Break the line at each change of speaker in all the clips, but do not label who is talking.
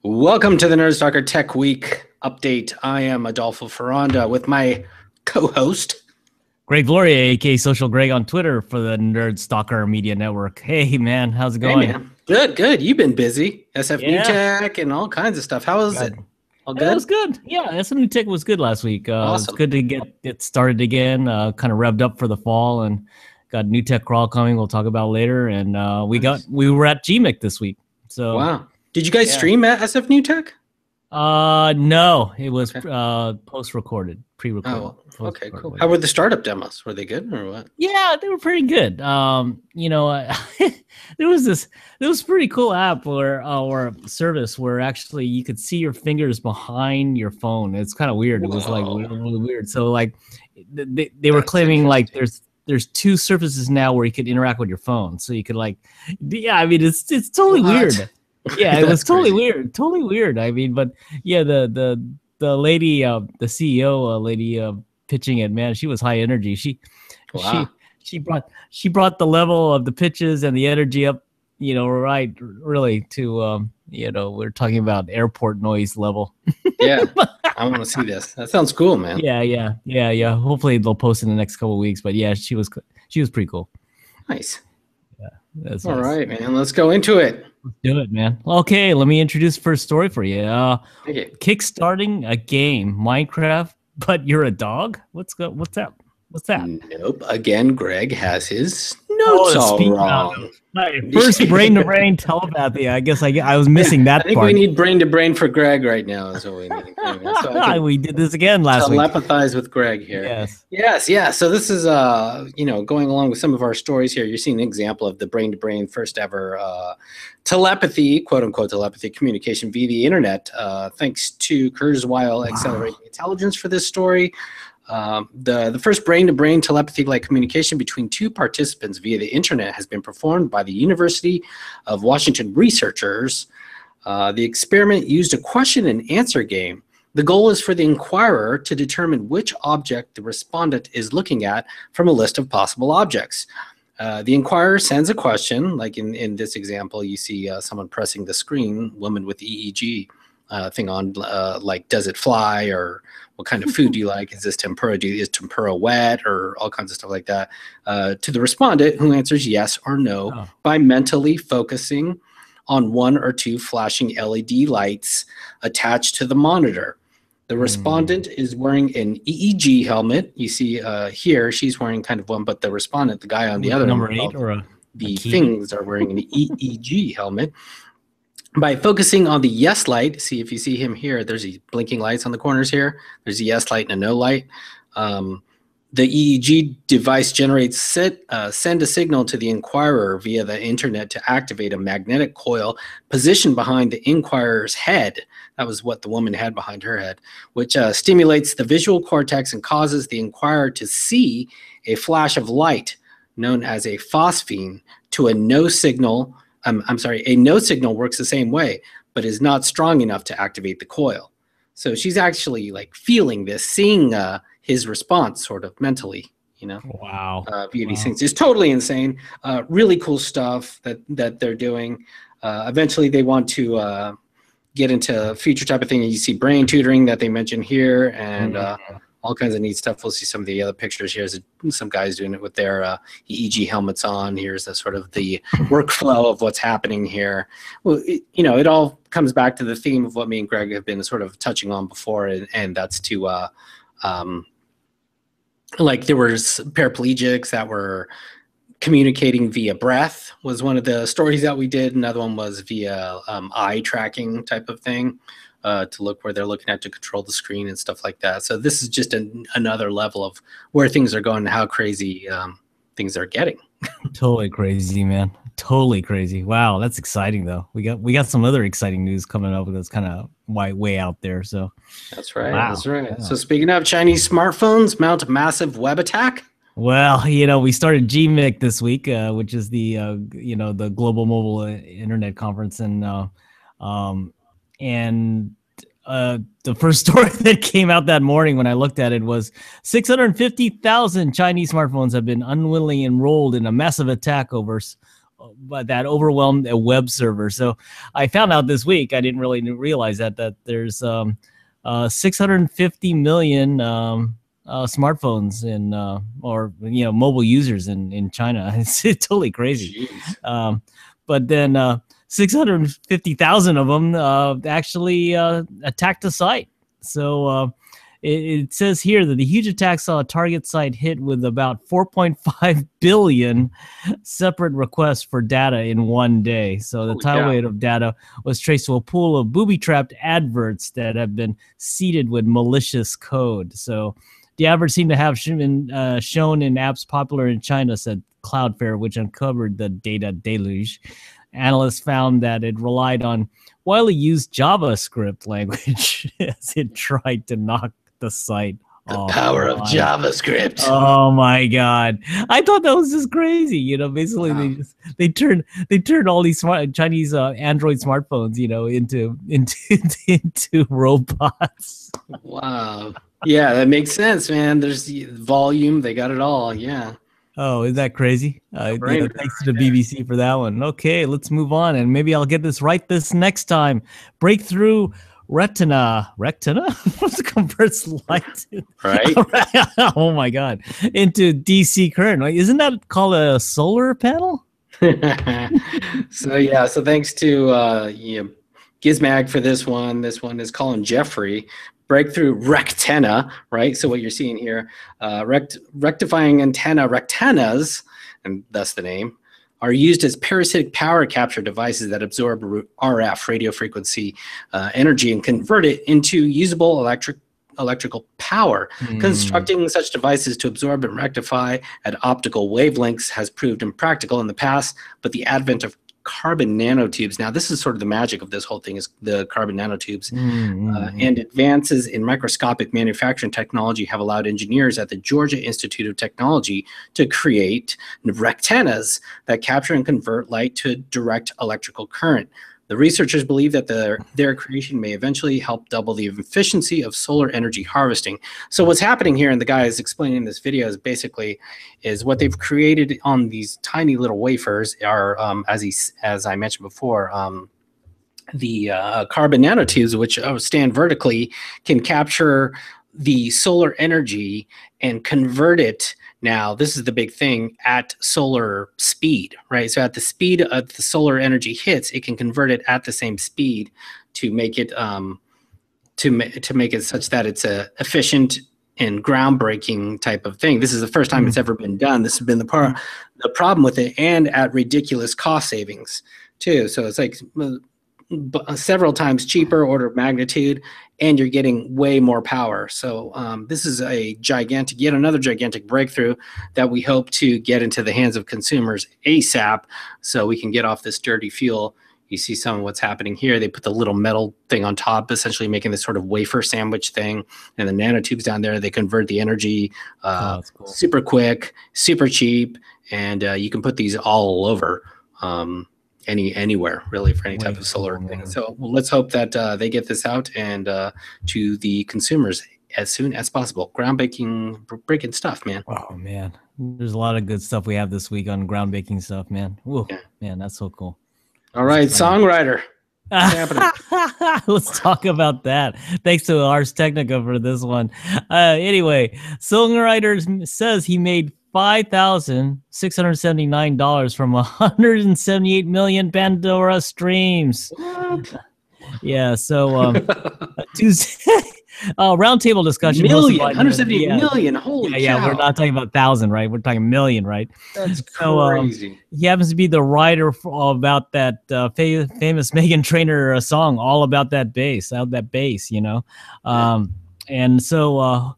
Welcome to the Nerd Stalker Tech Week update. I am Adolfo Ferranda with my co-host,
Greg Gloria, aka Social Greg on Twitter for the Nerd Stalker Media Network. Hey man, how's it going?
Hey man. Good. You've been busy. SF New
Yeah.
Tech and all kinds of stuff. How was it? All
That
good?
was good. Yeah, SF New Tech was good last week.
Awesome.
It's good to get it started again, kind of revved up for the fall, and got New Tech Crawl coming. We'll talk about later. And we were at GMIC this week. So
wow. Did you guys stream at SF New Tech?
No, it was post-recorded, pre-recorded.
Oh, okay, cool. How were the startup demos? Were they good or what?
Yeah, they were pretty good. There was this pretty cool app or service where actually you could see your fingers behind your phone. It's kind of weird. It was like really weird. So like they were claiming like there's two surfaces now where you could interact with your phone. So you could it's totally weird. Yeah, it was totally weird. I mean, but yeah, the lady, the CEO lady pitching it, man, she was high energy. She brought the level of the pitches and the energy up, right, really to we're talking about airport noise level.
Yeah, I want to see this. That sounds cool, man.
Yeah. Hopefully they'll post in the next couple of weeks. But yeah, she was pretty cool.
Nice.
Yeah, that's
all
nice.
right, man. Let's go into it.
Let's do it, man. Okay, let me introduce the first story for you.
Okay.
Kickstarting a game, Minecraft, but you're a dog? What's that? What's that?
Nope. Again, Greg has his notes all wrong.
First brain-to-brain telepathy. I guess I was missing that part.
I think we need brain-to-brain for Greg right now is what we need. So
we did this again last week.
Telepathize with Greg here. Yes. Yeah. So this is, going along with some of our stories here. You're seeing an example of the brain-to-brain first ever telepathy, quote-unquote telepathy communication via the internet. Thanks to Kurzweil Accelerating Intelligence for this story. The first brain-to-brain telepathy-like communication between two participants via the internet has been performed by the University of Washington researchers. The experiment used a question and answer game. The goal is for the inquirer to determine which object the respondent is looking at from a list of possible objects. The inquirer sends a question, like in this example, you see someone pressing the screen, woman with EEG thing on, like, does it fly, or what kind of food do you like? Is this tempura? Is tempura wet, or all kinds of stuff like that? To the respondent, who answers yes or no by mentally focusing on one or two flashing LED lights attached to the monitor. The respondent is wearing an EEG helmet. You see here, she's wearing kind of one, but the respondent, the guy on the other
number 8 or
the things are wearing an EEG helmet. By focusing on the yes light, see if you see him here, there's these blinking lights on the corners here. There's a yes light and a no light. The EEG device generates send a signal to the inquirer via the internet to activate a magnetic coil positioned behind the inquirer's head. That was what the woman had behind her head, which stimulates the visual cortex and causes the inquirer to see a flash of light known as a phosphene to a no signal. A no signal works the same way, but is not strong enough to activate the coil. So she's actually like feeling this, seeing his response sort of mentally,
Wow.
Via these things. It's totally insane. Really cool stuff that they're doing. Eventually they want to get into future type of thing. You see brain tutoring that they mentioned here, and all kinds of neat stuff. We'll see some of the other pictures. Here's some guys doing it with their EEG helmets on. Here's the sort of the workflow of what's happening here. Well, it all comes back to the theme of what me and Greg have been sort of touching on before, and that's to like there was paraplegics that were communicating via breath was one of the stories that we did. Another one was via eye tracking type of thing. To look where they're looking at to control the screen and stuff like that. So this is just another level of where things are going and how crazy things are getting.
Totally crazy, man. Totally crazy. Wow, that's exciting though. We got some other exciting news coming up that's kind of way out there. So
that's right.
Wow.
That's right.
Yeah.
So speaking of Chinese smartphones mount a massive web attack.
Well, we started GMIC this week, which is the the Global Mobile Internet Conference, and the first story that came out that morning when I looked at it was 650,000 Chinese smartphones have been unwillingly enrolled in a massive attack over that overwhelmed a web server. So I found out this week, I didn't really realize that there's 650 million smartphones in or mobile users in China. It's totally crazy. But then 650,000 of them actually attacked the site. So it says here that the huge attack saw a target site hit with about 4.5 billion separate requests for data in one day. So the tidal wave of data was traced to a pool of booby-trapped adverts that have been seeded with malicious code. So the adverts seem to have been shown in apps popular in China, said Cloudflare, which uncovered the data deluge. Analysts found that it relied on widely used JavaScript language as it tried to knock the site off.
The power of JavaScript.
Oh my God! I thought that was just crazy. Basically they turned all these Chinese Android smartphones, into robots.
Wow. Yeah, that makes sense, man. There's the volume. They got it all. Yeah.
Oh, is that crazy? Thanks to the BBC for that one. Okay, let's move on, and maybe I'll get this right this next time. Breakthrough retina converts light,
right?
Oh my God, into DC current. Isn't that called a solar panel?
So thanks to Gizmag for this one. This one is Colin Jeffrey. Breakthrough rectenna, right? So what you're seeing here, rectifying rectennas, and thus the name, are used as parasitic power capture devices that absorb RF, radio frequency energy, and convert it into usable electrical power. Constructing such devices to absorb and rectify at optical wavelengths has proved impractical in the past, but the advent of carbon nanotubes. Now, this is sort of the magic of this whole thing, is the carbon nanotubes. And advances in microscopic manufacturing technology have allowed engineers at the Georgia Institute of Technology to create rectennas that capture and convert light to direct electrical current. The researchers believe that their creation may eventually help double the efficiency of solar energy harvesting. So what's happening here, and the guy is explaining in this video, is what they've created on these tiny little wafers are, as I mentioned before, the carbon nanotubes, which stand vertically, can capture the solar energy and convert it. Now, this is the big thing, at solar speed, right? So at the speed of the solar energy hits, it can convert it at the same speed to make it to make it such that it's a efficient and groundbreaking type of thing. This is the first time it's ever been done. This has been the problem with it, and at ridiculous cost savings too. So it's like several times cheaper, order of magnitude, and you're getting way more power. So this is yet another gigantic breakthrough that we hope to get into the hands of consumers ASAP, so we can get off this dirty fuel. You see some of what's happening here. They put the little metal thing on top, essentially making this sort of wafer sandwich thing, and the nanotubes down there, they convert the energy that's cool. Super quick, super cheap, and you can put these all over. Anywhere really for any type of solar thing. So let's hope that they get this out and to the consumers as soon as possible. Groundbreaking stuff, man.
Oh man, there's a lot of good stuff we have this week on groundbreaking stuff, man. Whoa, man, that's so cool.
All right, Songwriter.
Let's talk about that. Thanks to Ars Technica for this one. Anyway, Songwriter says he made $5,679 from 178 million Pandora streams.
What?
Yeah, so Tuesday roundtable discussion.
178 million. Holy cow.
Yeah, we're not talking about 1,000, right? We're talking million, right?
That's crazy.
He happens to be the writer about that famous Meghan Trainor song, all about that bass, and so.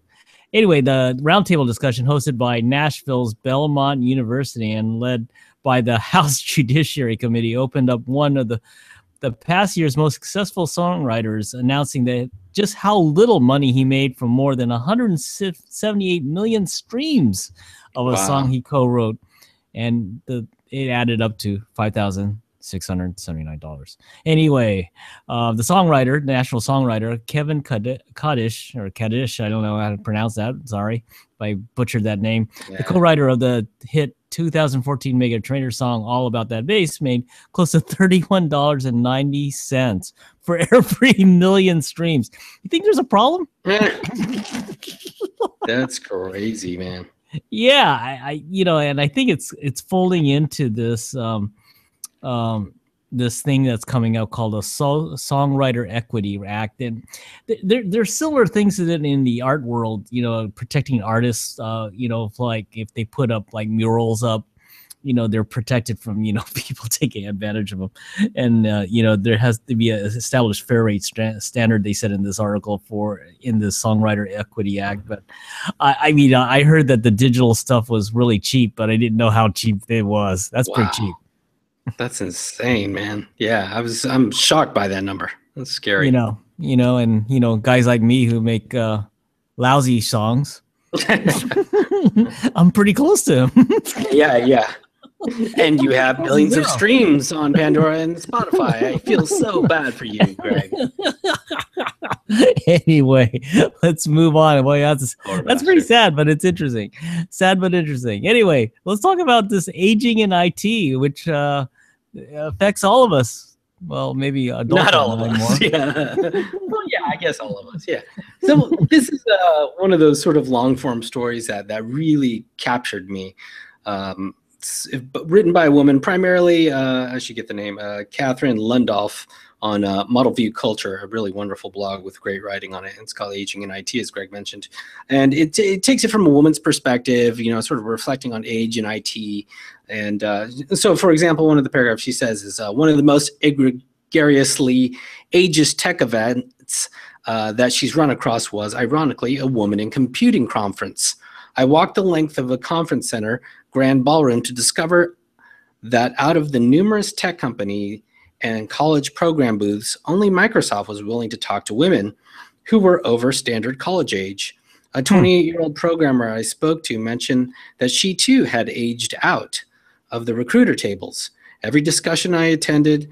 Anyway, the roundtable discussion hosted by Nashville's Belmont University and led by the House Judiciary Committee opened up one of the past year's most successful songwriters, announcing that just how little money he made from more than 178 million streams of a song he co-wrote, and it added up to $5,679. Anyway, the songwriter, national songwriter, Kevin Kaddish, I don't know how to pronounce that. Sorry if I butchered that name. Yeah. The co-writer of the hit 2014 Mega Trainer song All About That Bass made close to $31.90 for every million streams. You think there's a problem?
That's crazy, man.
Yeah, I and I think it's folding into this this thing that's coming out called a Songwriter Equity Act, and there's similar things to it in the art world. Protecting artists. Like if they put up like murals up, they're protected from people taking advantage of them, and there has to be an established fair rate standard, they said in this article, in the Songwriter Equity Act. But I heard that the digital stuff was really cheap, but I didn't know how cheap it was. That's pretty cheap.
That's insane, man. Yeah, I'm shocked by that number. That's scary.
And guys like me who make lousy songs, I'm pretty close to him. Yeah.
And you have billions of streams on Pandora and Spotify. I feel so bad for you, Greg.
Anyway, let's move on. Boy, that's pretty sad, but it's interesting. Sad but interesting. Anyway, let's talk about this aging in IT, which affects all of us. Well, maybe adults.
Not all of us. Yeah. Well, yeah, I guess all of us. Yeah. So this is one of those sort of long form stories that really captured me. Written by a woman, primarily, I should get the name, Catherine Lundolf, on Model View Culture, a really wonderful blog with great writing on it. It's called Aging in IT, as Greg mentioned. And it takes it from a woman's perspective, sort of reflecting on age in IT. And so, for example, one of the paragraphs she says is, one of the most egregiously ageist tech events that she's run across was, ironically, a woman in computing conference. I walked the length of a conference center grand ballroom to discover that out of the numerous tech company and college program booths, only Microsoft was willing to talk to women who were over standard college age. A 28-year-old programmer I spoke to mentioned that she too had aged out of the recruiter tables. Every discussion I attended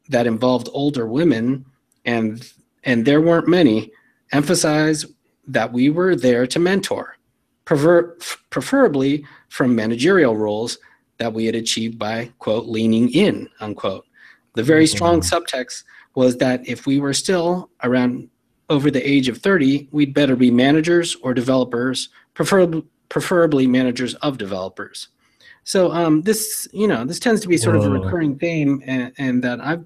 that involved older women, and there weren't many, emphasized that we were there to mentor, preferably from managerial roles that we had achieved by, quote, leaning in, unquote. The very strong subtext was that if we were still around over the age of 30, we'd better be managers or developers, preferably managers of developers. So this tends to be sort of a recurring theme, and that I've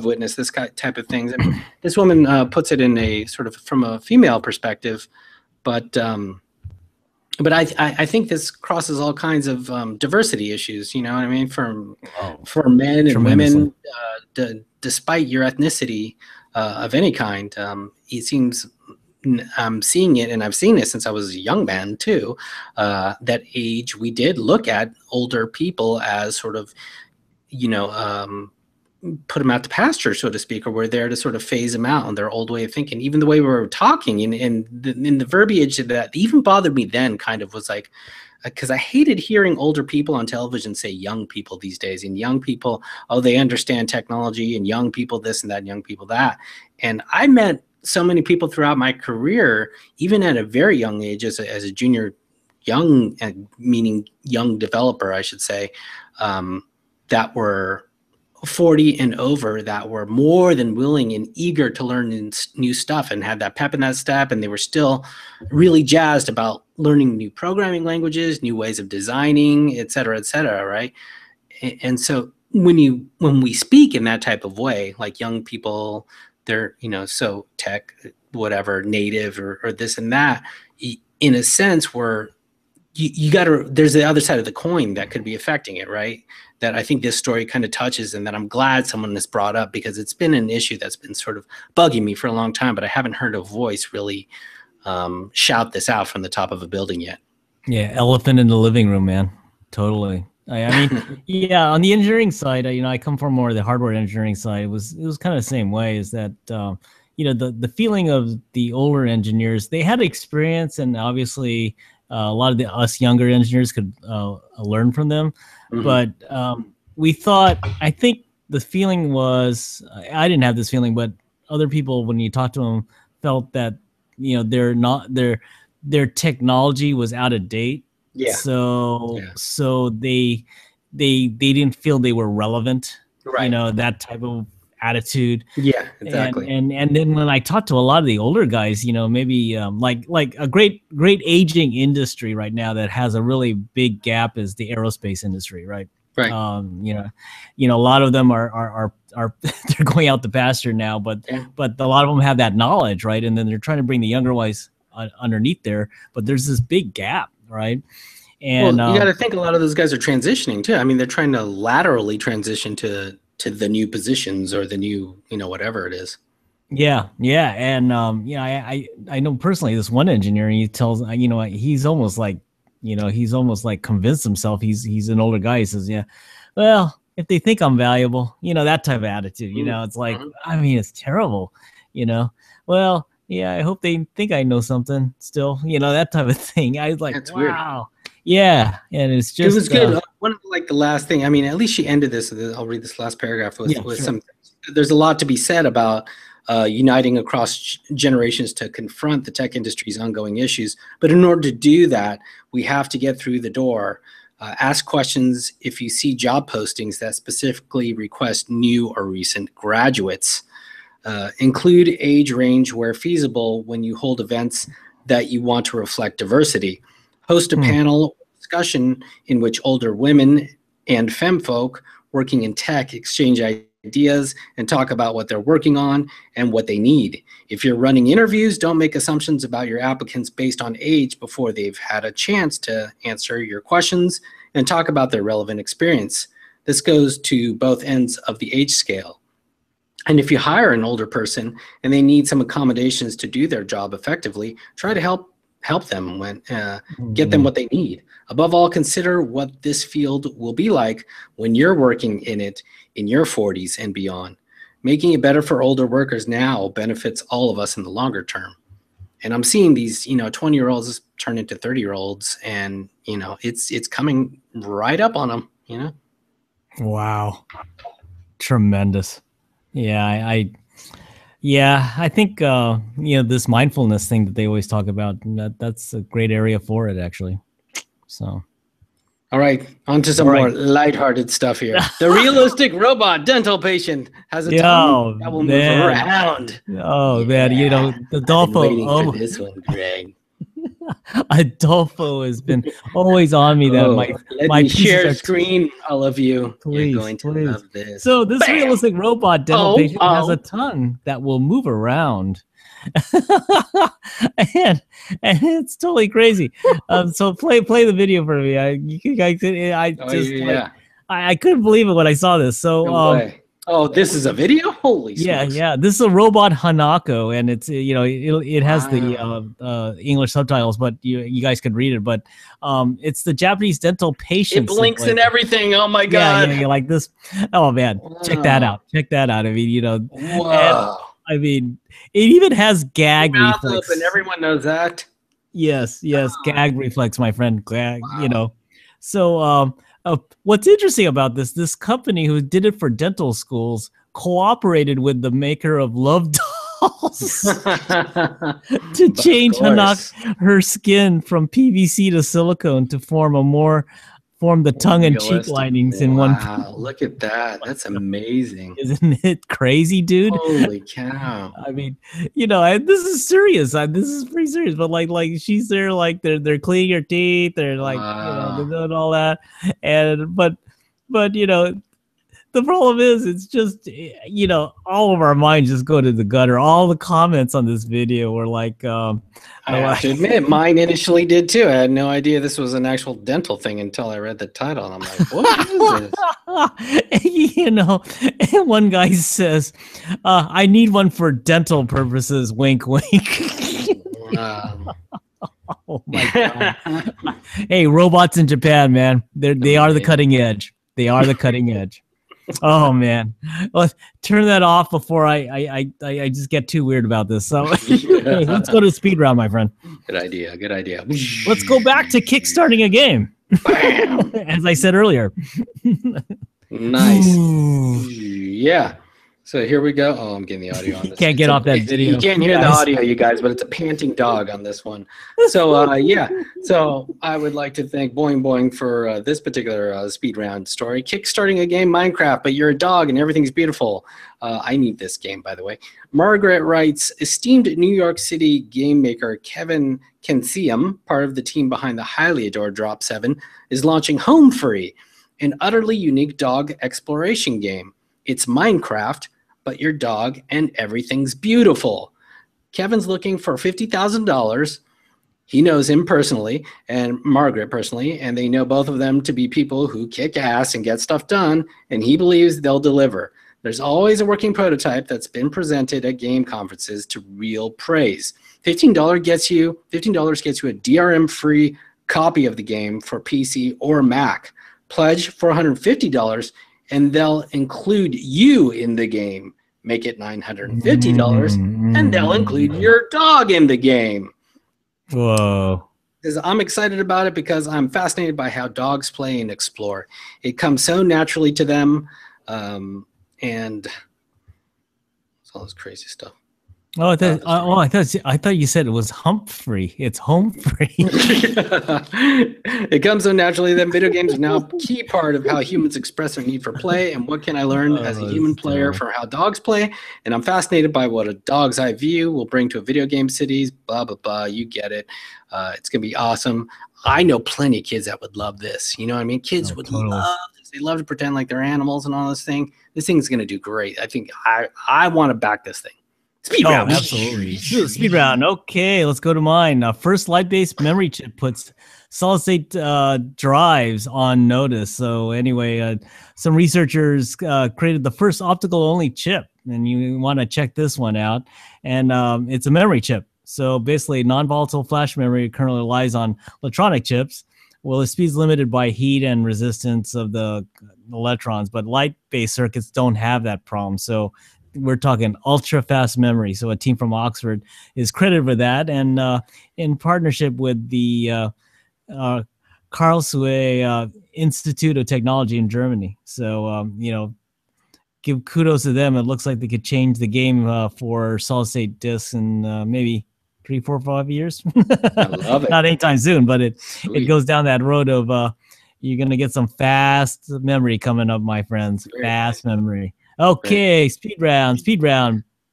witnessed this type of things. I mean, this woman puts it in a sort of from a female perspective, but I think this crosses all kinds of diversity issues. You know what I mean? For men and women, despite your ethnicity of any kind, it seems I'm seeing it, and I've seen it since I was a young man too. That age, we did look at older people as sort of, put them out to pasture, so to speak, or we're there to sort of phase them out on their old way of thinking. Even the way we were talking and in the verbiage that even bothered me then kind of was like, because I hated hearing older people on television say young people these days, and young people, oh, they understand technology, and young people this and that, and young people that. And I met so many people throughout my career, even at a very young age, as a junior, young, meaning young developer, I should say, that were 40 and over, that were more than willing and eager to learn new stuff and had that pep in that step, and they were still really jazzed about learning new programming languages, new ways of designing, et cetera, right? And so when we speak in that type of way, like young people, they're so tech, whatever, native or this and that, in a sense, where you got to, there's the other side of the coin that could be affecting it, right? That I think this story kind of touches, and that I'm glad someone has brought up, because it's been an issue that's been sort of bugging me for a long time, but I haven't heard a voice really shout this out from the top of a building yet.
Yeah, elephant in the living room, man. Totally. I mean, yeah, on the engineering side, I come from more of the hardware engineering side. It was kind of the same way, is that, the feeling of the older engineers, they had experience, and obviously a lot of us younger engineers could learn from them. Mm-hmm. But we thought, I think the feeling was, I didn't have this feeling, but other people, when you talk to them, felt that, their technology was out of date.
Yeah.
So they didn't feel they were relevant.
Right.
You know, that type of attitude.
Yeah, exactly.
And then when I talk to a lot of the older guys, you know, maybe like a great aging industry right now that has a really big gap is the aerospace industry, right?
Right.
You know, a lot of them are they're going out the pasture now, but a lot of them have that knowledge, right? And then they're trying to bring the younger ones underneath there, but there's this big gap, right? And
well, you got to think a lot of those guys are transitioning too. I mean, they're trying to laterally transition to the new positions or the new, you know, whatever it is.
Yeah. And I know personally this one engineer, and he tells, you know, he's almost like convinced himself. He's an older guy. He says, yeah, well, if they think I'm valuable, you know, that type of attitude, you know, it's like, I mean, it's terrible, you know. Well, yeah, I hope they think I know something still, you know, that type of thing. I was like, that's wow. Weird. Yeah, and it's just,
it was good. One of the last thing, I mean, at least she ended this. I'll read this last paragraph with some. There's a lot to be said about uniting across generations to confront the tech industry's ongoing issues. But in order to do that, we have to get through the door. Ask questions if you see job postings that specifically request new or recent graduates. Include age range where feasible when you hold events that you want to reflect diversity. Host a panel discussion in which older women and femfolk working in tech exchange ideas and talk about what they're working on and what they need. If you're running interviews, don't make assumptions about your applicants based on age before they've had a chance to answer your questions, and talk about their relevant experience. This goes to both ends of the age scale. And if you hire an older person and they need some accommodations to do their job effectively, try to help them get them what they need. Above all, consider what this field will be like when you're working in it in your 40s and beyond. Making it better for older workers now benefits all of us in the longer term. And I'm seeing these, you know, 20-year-olds turn into 30-year-olds, and, you know, it's coming right up on them, you know?
Wow. Tremendous. Yeah, I think, you know, this mindfulness thing that they always talk about, that's a great area for it, actually. So.
All right, on to some more lighthearted stuff here. The realistic robot dental patient has a tongue that will move around.
Oh, man, you know, Adolfo.
I've been waiting for this one, Greg.
Adolfo has been always on me that
my share screen, all of you. Please, you're going to love this.
So this realistic robot dental patient has a tongue that will move around. and it's totally crazy. So play the video for me. I couldn't believe it when I saw this. So
this is a video? Holy smokes.
Yeah. This is a robot Hanako, and it's, you know, it has the English subtitles, but you guys can read it. But it's the Japanese dental patient.
It blinks and everything. Oh my god.
Yeah, like this. Oh man, check that out. I mean, you know.
Wow.
I mean, it even has gag reflex.
And everyone knows that.
Yes, gag reflex, my friend. Gag, you know. So what's interesting about this company who did it for dental schools cooperated with the maker of Love Dolls to change her skin from PVC to silicone to form the tongue and cheek linings in one.
Wow, look at that. That's amazing.
Isn't it crazy, dude?
Holy cow.
I mean, you know, this is serious. This is pretty serious, but like she's there, like they're cleaning her teeth. They're like, you know, they're doing all that. And, but, you know, the problem is, it's just, you know, all of our minds just go to the gutter. All the comments on this video were like,
I have to admit, mine initially did too. I had no idea this was an actual dental thing until I read the title. And I'm like, what is
this? You know, and one guy says, I need one for dental purposes. Wink, wink. Oh my God. Hey, robots in Japan, man. They are the cutting edge. They are the cutting edge. Oh man, let's turn that off before I just get too weird about this. So hey, let's go to the speed round, my friend.
Good idea.
Let's go back to kickstarting a game. As I said earlier.
Nice. Yeah. So here we go. Oh, I'm getting the audio on this.
Can't get off that video.
You can't hear the audio, you guys, but it's a panting dog on this one. So yeah. So I would like to thank Boing Boing for this particular speed round story. Kickstarting a game, Minecraft, but you're a dog and everything's beautiful. I need this game, by the way. Margaret writes, esteemed New York City game maker Kevin Kensium, part of the team behind the highly adored Drop 7, is launching Home Free, an utterly unique dog exploration game. It's Minecraft, but your dog and everything's beautiful. Kevin's looking for $50,000. He knows him personally and Margaret personally, and they know both of them to be people who kick ass and get stuff done, and he believes they'll deliver. There's always a working prototype that's been presented at game conferences to real praise. $15 gets you a DRM-free copy of the game for PC or Mac. Pledge $450, and they'll include you in the game. Make it $950, and they'll include your dog in the game.
Whoa.
I'm excited about it because I'm fascinated by how dogs play and explore. It comes so naturally to them, and it's all this crazy stuff.
Oh, I thought you said it was Humphrey. It's Home Free.
It comes so naturally that video games are now a key part of how humans express their need for play. And what can I learn as a human player from how dogs play? And I'm fascinated by what a dog's eye view will bring to a video game cities. Blah, blah, blah. You get it. It's going to be awesome. I know plenty of kids that would love this. You know what I mean? Kids would love this. They love to pretend like they're animals and all this thing. This thing's going to do great. I think I want to back this thing. Speed round.
Absolutely. Speed round. Okay, let's go to mine. First light-based memory chip puts solid-state drives on notice. So anyway, some researchers created the first optical-only chip, and you want to check this one out. And it's a memory chip. So basically, non-volatile flash memory currently relies on electronic chips. Well, the speed's limited by heat and resistance of the electrons, but light-based circuits don't have that problem. So we're talking ultra fast memory. So a team from Oxford is credited for that, and in partnership with the Karlsruhe Institute of Technology in Germany. So give kudos to them. It looks like they could change the game for solid state disks in maybe 3, 4, 5 years.
I love it.
Not anytime soon, but it goes down that road of you're gonna get some fast memory coming up, my friends. Fast memory. Okay, speed round.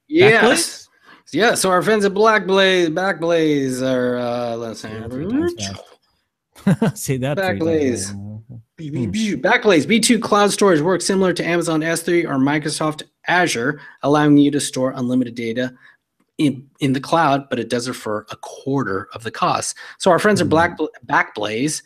Yes. Yeah, so our friends at Backblaze are, let's say,
say that.
Backblaze. Backblaze B2 cloud storage works similar to Amazon S3 or Microsoft Azure, allowing you to store unlimited data in the cloud, but it does it for a quarter of the cost. So our friends at Backblaze.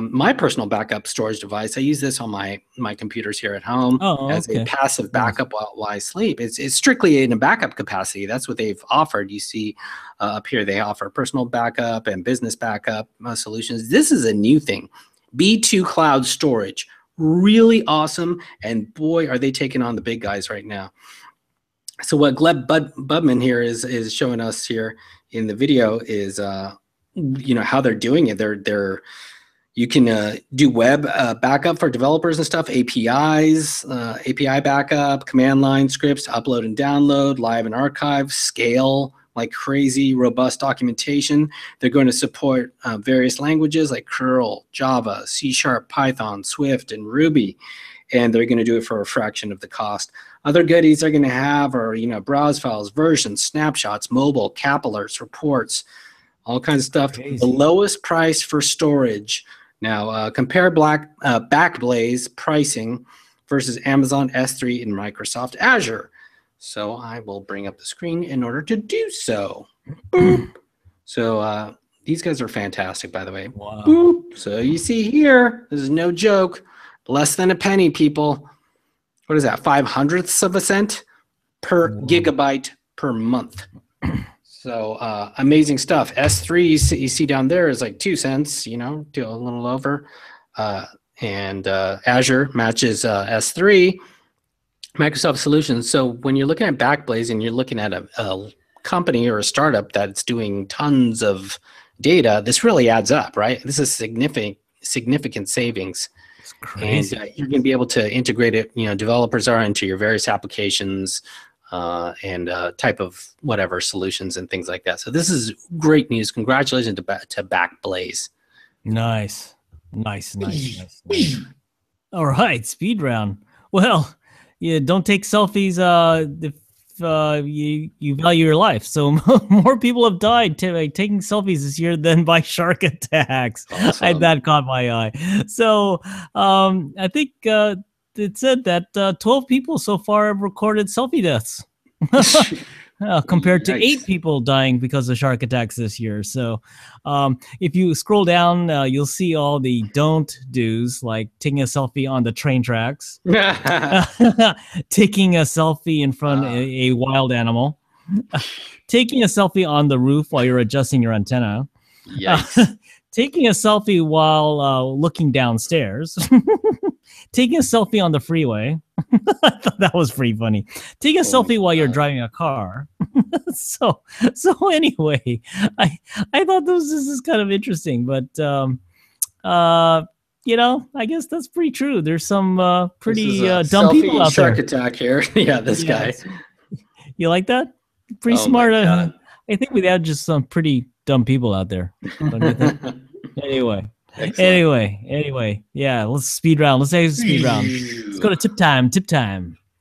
My personal backup storage device, I use this on my computers here at home as a passive backup while I sleep. It's strictly in a backup capacity. That's what they've offered. You see up here, they offer personal backup and business backup solutions. This is a new thing. B2 cloud storage, really awesome. And boy, are they taking on the big guys right now. So what Gleb Budman here is showing us here in the video is, how they're doing it. You can do web backup for developers and stuff, APIs, API backup, command line scripts, upload and download, live and archive, scale like crazy, robust documentation. They're going to support various languages like Curl, Java, C#, Python, Swift, and Ruby. And they're going to do it for a fraction of the cost. Other goodies they're going to have are, browse files, versions, snapshots, mobile, cap alerts, reports, all kinds of stuff. Crazy. The lowest price for storage. Now, compare Backblaze pricing versus Amazon S3 and Microsoft Azure. So I will bring up the screen in order to do so. Boop. So these guys are fantastic, by the way.
Wow.
Boop. So you see here, this is no joke, less than a penny, people. What is that, 0.05 of a cent per gigabyte per month? So amazing stuff. S3 you see down there is like 2 cents, to a little over. And Azure matches S3. Microsoft Solutions. So when you're looking at Backblaze and you're looking at a company or a startup that's doing tons of data, this really adds up, right? This is significant savings.
It's crazy.
And you're going to be able to integrate it, developers are into your various applications and type of whatever solutions and things like that. So this is great news. Congratulations to Backblaze.
Nice. All right, speed round. Well, yeah, don't take selfies if you value your life. So more people have died taking selfies this year than by shark attacks. Awesome. That caught my eye. So I think it said that 12 people so far have recorded selfie deaths. Compared to 8 people dying because of shark attacks this year. So if you scroll down, you'll see all the don't do's, like taking a selfie on the train tracks, taking a selfie in front of a wild animal, taking a selfie on the roof while you're adjusting your antenna, taking a selfie while looking downstairs, taking a selfie on the freeway. I thought that was pretty funny. Take a selfie while you're driving a car. so anyway, I thought this is kind of interesting, but I guess that's pretty true. There's some pretty dumb people out there.
Shark attack here. Yeah, this guy.
You like that? Pretty smart. I think we have just some pretty dumb people out there. Anyway. Excellent. Anyway, yeah, let's speed round. Let's say speed round. Let's go to tip time.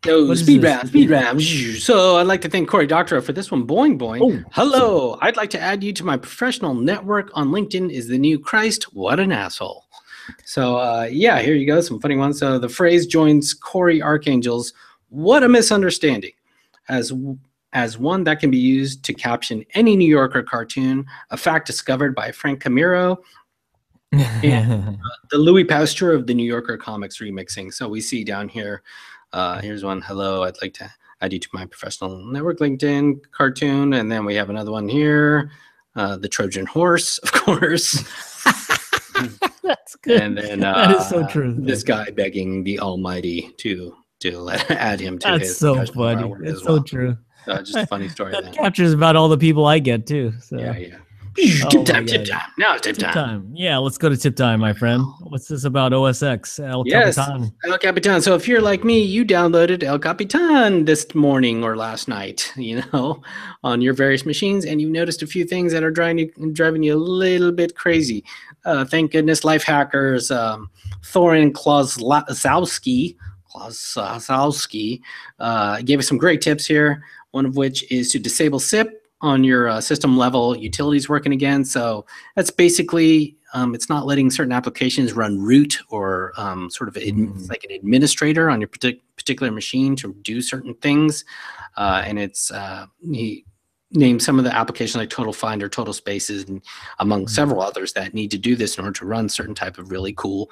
No, speed round. So I'd like to thank Cory Doctorow for this one. Boing. Oh, hello. I'd like to add you to my professional network on LinkedIn is the new Christ. What an asshole. So here you go. Some funny ones. So the phrase joins Cory Archangel's "What a misunderstanding" as one that can be used to caption any New Yorker cartoon, a fact discovered by Frank Camiro. And the Louis Pasteur of the New Yorker comics remixing. So we see down here, here's one. Hello, I'd like to add you to my professional network LinkedIn cartoon. And then we have another one here, the Trojan horse, of course.
That's good.
And then
that is so true.
This guy begging the Almighty to add him to his.
That's so funny. It's so true.
Just a funny story.
That captures about all the people I get too. So.
Yeah. Tip time. Now it's tip time.
Yeah, let's go to tip time, my friend. What's this about OS X? Capitan.
El Capitan. So if you're like me, you downloaded El Capitan this morning or last night, on your various machines, and you noticed a few things that are driving you a little bit crazy. Thank goodness, life hackers, Thorin Klosowski gave us some great tips here. One of which is to disable SIP on your system level utilities working again. So that's basically, it's not letting certain applications run root or sort of like an administrator on your particular machine to do certain things. And it's, he named some of the applications like Total Finder, Total Spaces, and among several others that need to do this in order to run certain type of really cool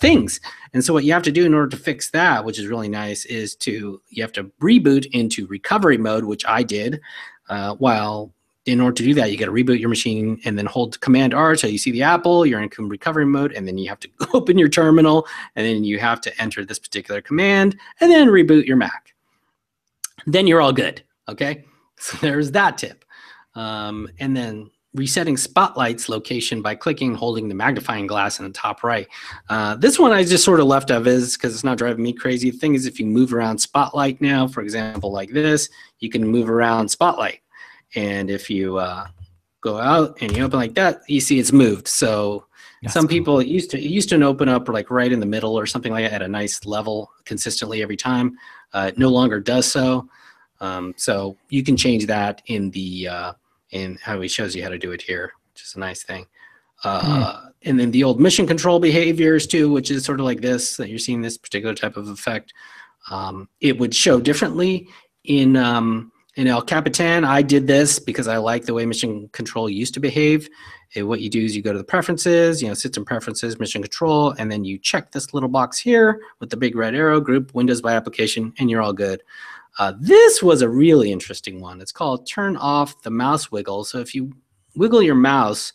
things. And so what you have to do in order to fix that, which is really nice, is you have to reboot into recovery mode, which I did. While in order to do that, you got to reboot your machine and then hold Command R so you see the apple, you're in recovery mode, and then you have to open your terminal, and then you have to enter this particular command, and then reboot your Mac. Then you're all good, okay? So there's that tip. And then resetting Spotlight's location by clicking and holding the magnifying glass in the top right. This one I just sort of left of is because it's not driving me crazy. The thing is, if you move around Spotlight now, for example, like this, you can move around Spotlight. And if you go out and you open like that, you see it's moved. So some people, it used to open up like right in the middle or something like that at a nice level consistently every time. It no longer does so. So you can change that in the in how he shows you how to do it here, which is a nice thing. And then the old mission control behaviors too, which is sort of like this, that you're seeing this particular type of effect. It would show differently in El Capitan. I did this because I like the way mission control used to behave. What you do is you go to the preferences, system preferences, mission control, and then you check this little box here with the big red arrow, group Windows by application, and you're all good. This was a really interesting one. It's called turn off the mouse wiggle. So if you wiggle your mouse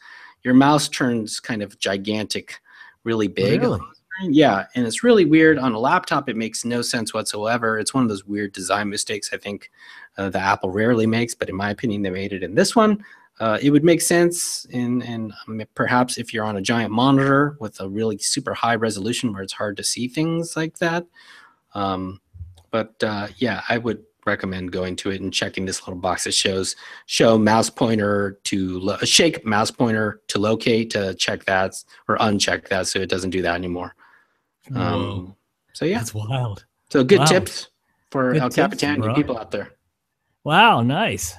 turns kind of gigantic, really big.
Really?
Yeah, and it's really weird. On a laptop, it makes no sense whatsoever. It's one of those weird design mistakes I think that Apple rarely makes, but in my opinion, they made it in this one. It would make sense in perhaps if you're on a giant monitor with a really super high resolution where it's hard to see things like that. Yeah, I would recommend going to it and checking this little box that show mouse pointer to shake mouse pointer to locate, to check that or uncheck that so it doesn't do that anymore. So yeah,
that's wild.
So good tips for El Capitan, you people out there.
Wow, nice.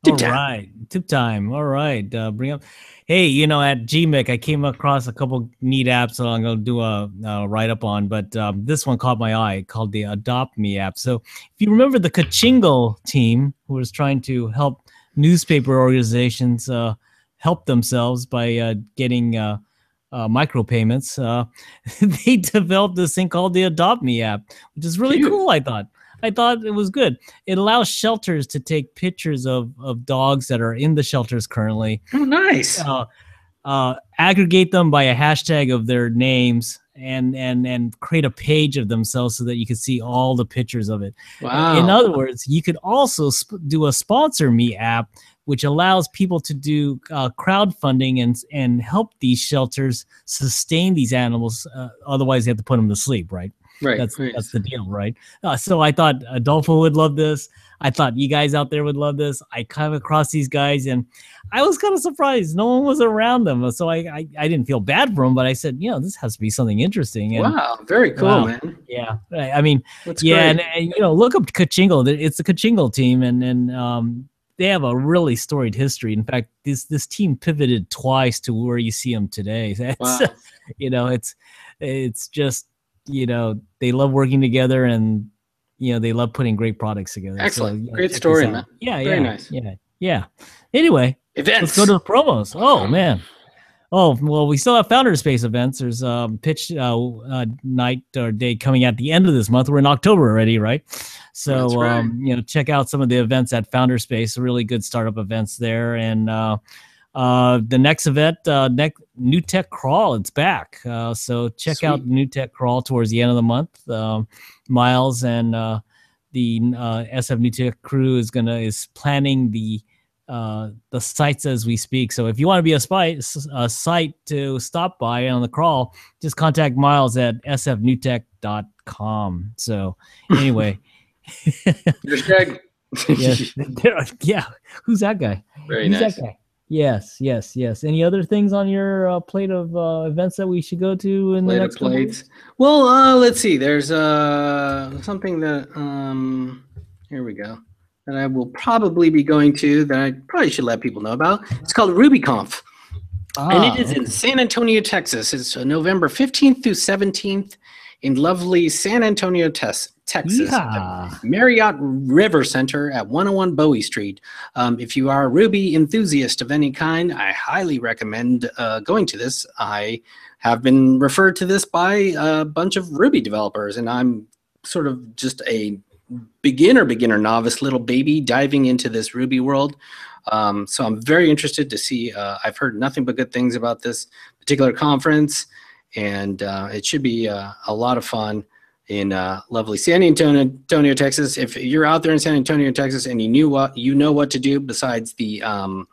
Tip
All
time.
right, tip time. All right, bring up. Hey, you know, at GMIC, I came across a couple neat apps that I'm going to do a write-up on, but this one caught my eye, called the AdoptMe app. So if you remember the Kachingle team, who was trying to help newspaper organizations help themselves by getting micropayments, they developed this thing called the AdoptMe app, which is really cool, I thought. I thought it was good. It allows shelters to take pictures of dogs that are in the shelters currently.
Oh, nice.
Aggregate them by a hashtag of their names and create a page of themselves so that you can see all the pictures of it.
Wow.
In other words, you could also do a Sponsor Me app, which allows people to do crowdfunding and help these shelters sustain these animals. Otherwise, they have to put them to sleep, right?
Right.
That's the deal, right? So I thought Adolfo would love this. I thought you guys out there would love this. I came across these guys, and I was kind of surprised. No one was around them. So I didn't feel bad for them, but I said, you know, this has to be something interesting. And,
wow, very cool, man.
Yeah. I mean,
that's
yeah,
great.
And you know, look up Kachingle. It's the Kachingle team, and they have a really storied history. In fact, this team pivoted twice to where you see them today.
Wow.
You know, it's just, you know, they love working together, and you know, they love putting great products together.
Excellent.
So,
great story, man.
Yeah,
very nice.
Yeah. Anyway,
events.
Let's go to the promos. Oh man. Oh well, we still have Founder Space events. There's pitch night or day coming at the end of this month. We're in October already, right? So
That's right.
You know, check out some of the events at Founder Space. Really good startup events there. And the next event, New Tech Crawl, it's back. So check out New Tech Crawl towards the end of the month. Miles and the SF New Tech crew is planning the sites as we speak. So if you want to be a site to stop by on the crawl, just contact Miles at sfnewtech.com. So anyway.
There's Greg.
Yeah. Who's that guy?
Very nice.
That guy? Yes. Any other things on your plate of events that we should go to in the next couple weeks?
Well, let's see. There's something that here we go, that I will probably be going to, that I probably should let people know about. It's called Rubyconf. And it is in San Antonio, Texas. It's November 15th through 17th in lovely San Antonio, Texas. At Marriott River Center at 101 Bowie Street. If you are a Ruby enthusiast of any kind, I highly recommend going to this. I have been referred to this by a bunch of Ruby developers, and I'm sort of just a beginner novice little baby diving into this Ruby world. So I'm very interested to see. I've heard nothing but good things about this particular conference, and it should be a lot of fun in lovely San Antonio, Texas. If you're out there in San Antonio, Texas, and you know what to do besides the Alamo,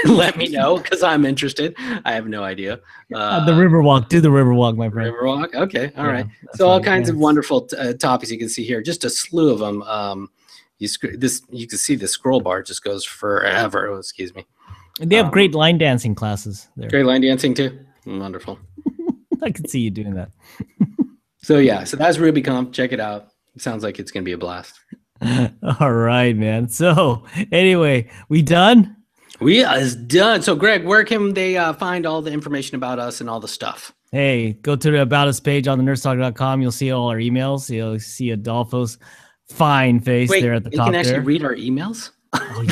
let me know, because I'm interested. I have no idea.
The Riverwalk, do the Riverwalk, my friend.
Riverwalk, okay, all right. So all kinds of wonderful topics you can see here. Just a slew of them. You can see the scroll bar just goes forever. Oh, excuse me.
They have great line dancing classes there.
Great line dancing too. Wonderful.
I could see you doing that.
So yeah, so that's Rubyconf. Check it out. It sounds like it's gonna be a blast.
All right, man. So anyway, we done?
We is done. So Greg, where can they find all the information about us and all the stuff?
Hey, go to the About Us page on the nerdstalker.com. You'll see all our emails. You'll see Adolfo's fine face there at the top.
You can actually read our emails?
Oh,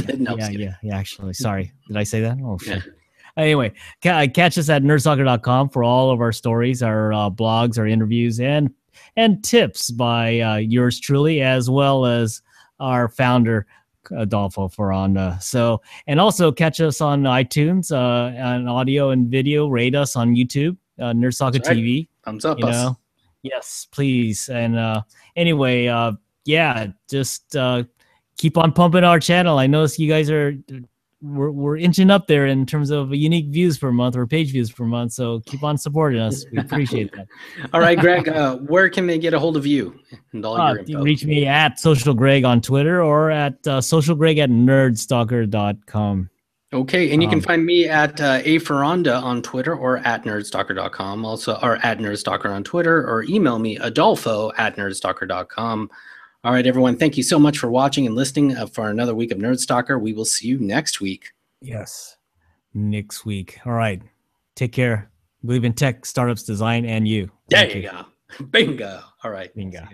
yeah, actually. Sorry. Did I say that? Oh, shit. Yeah. Anyway, catch us at nerdstalker.com for all of our stories, our blogs, our interviews, and tips by yours truly, as well as our founder, Adolfo Ferranda. And also catch us on iTunes, on audio and video. Rate us on YouTube, Nerdstalker TV.
Thumbs up,
Yes, please. And anyway, just keep on pumping our channel. I notice you guys are we're inching up there in terms of unique views per month or page views per month. So keep on supporting us. We appreciate that.
All right, Greg, where can they get a hold of you and all your info?
Reach me at Social Greg on Twitter or at socialgreg@nerdstalker.com.
Okay, and you can find me at aferonda on Twitter or at nerdstalker.com, also, or at nerdstalker on Twitter, or email me adolfo@nerdstalker.com. All right, everyone, thank you so much for watching and listening for another week of Nerdstalker. We will see you next week.
Yes, next week. All right, take care. Believe in tech, startups, design, and you.
There you go. Bingo. All right.
Bingo.